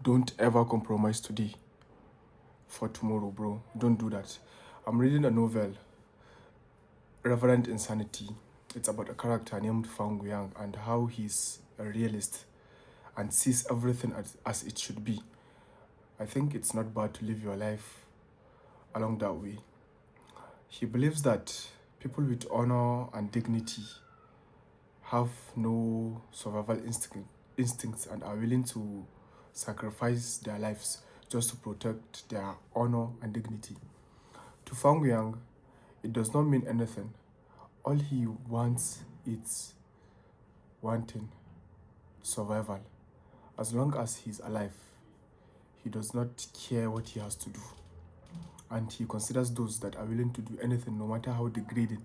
Don't ever compromise today for tomorrow, bro. Don't do that. I'm reading a novel, Reverend Insanity. It's about a character named Fang Yang and how he's a realist and sees everything as it should be. I think it's not bad to live your life along that way. He believes that people with honor and dignity have no survival instincts and are willing to sacrifice their lives just to protect their honor and dignity. To Fang Yang, it does not mean anything. All he wants is wanting survival. As long as he's alive, he does not care what he has to do. And he considers those that are willing to do anything, no matter how degrading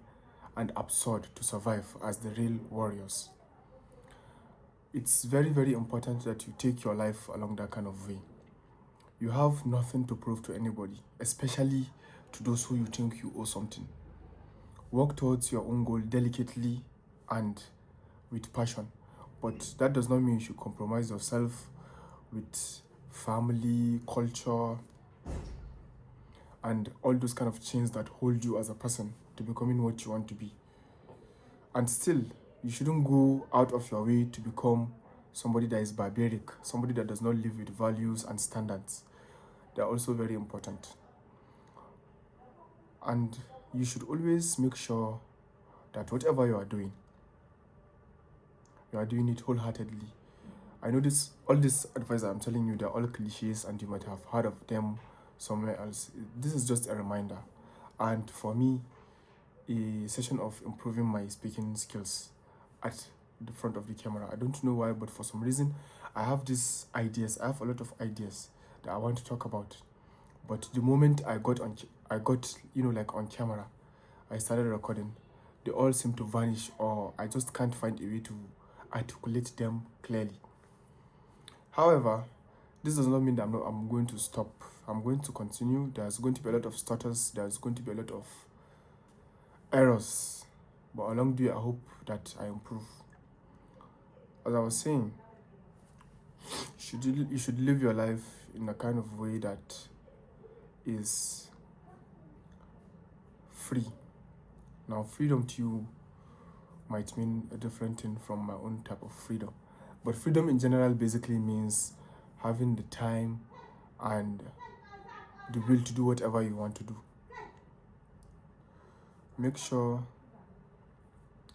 and absurd, to survive as the real warriors. It's very, very important that you take your life along that kind of way. You have nothing to prove to anybody, especially to those who you think you owe something. Work towards your own goal delicately and with passion, but that does not mean you should compromise yourself with family, culture, and all those kind of chains that hold you as a person to becoming what you want to be. And still, you shouldn't go out of your way to become somebody that is barbaric, somebody that does not live with values and standards. They're also very important. And you should always make sure that whatever you are doing it wholeheartedly. I know all this advice I'm telling you, they're all cliches and you might have heard of them somewhere else. This is just a reminder. And for me, a session of improving my speaking skills at the front of the camera. I don't know why, but for some reason, I have these ideas. I have a lot of ideas that I want to talk about. But the moment I got on camera, I started recording, they all seem to vanish, or I just can't find a way to articulate them clearly. However, this does not mean that I'm going to stop. I'm going to continue. There's going to be a lot of stutters. There's going to be a lot of errors. But along the way, I hope that I improve. As I was saying, you should live your life in a kind of way that is free. Now, freedom to you might mean a different thing from my own type of freedom. But freedom in general basically means having the time and the will to do whatever you want to do. Make sure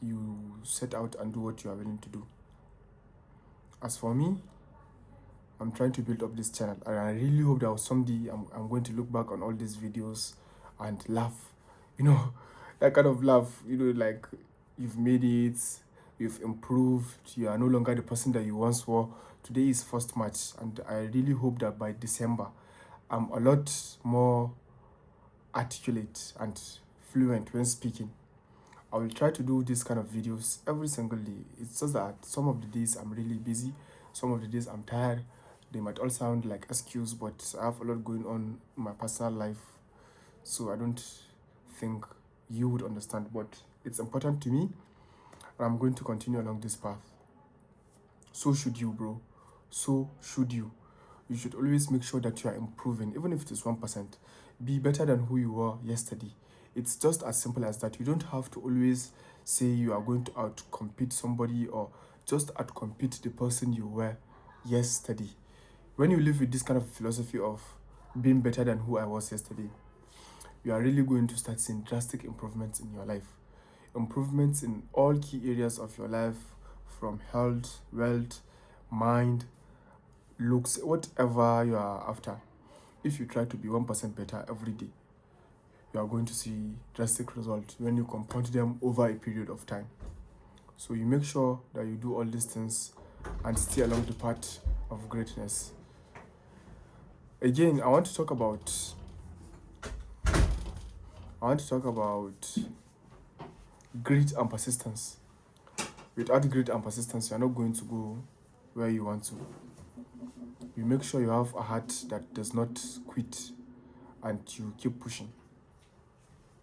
you set out and do what you are willing to do. As for me, I'm trying to build up this channel, and I really hope that someday I'm going to look back on all these videos and laugh. That kind of laugh, like you've made it, you've improved, you are no longer the person that you once were. Today is 1st March, and I really hope that by December, I'm a lot more articulate and fluent when speaking. I will try to do this kind of videos every single day. It's just that some of the days I'm really busy, some of the days I'm tired. They might all sound like excuse, but I have a lot going on in my personal life, so I don't think you would understand, but it's important to me, and I'm going to continue along this path. So should you, bro. So should you. You should always make sure that you are improving, even if it is 1%. Be better than who you were yesterday. It's just as simple as that. You don't have to always say you are going to outcompete somebody or just outcompete the person you were yesterday. When you live with this kind of philosophy of being better than who I was yesterday, you are really going to start seeing drastic improvements in your life. Improvements in all key areas of your life, from health, wealth, mind, looks, whatever you are after. If you try to be 1% better every day, you are going to see drastic results when you compound them over a period of time. So you make sure that you do all these things and stay along the path of greatness. Again, I want to talk about grit and persistence. Without grit and persistence, you are not going to go where you want to. You make sure you have a heart that does not quit and you keep pushing.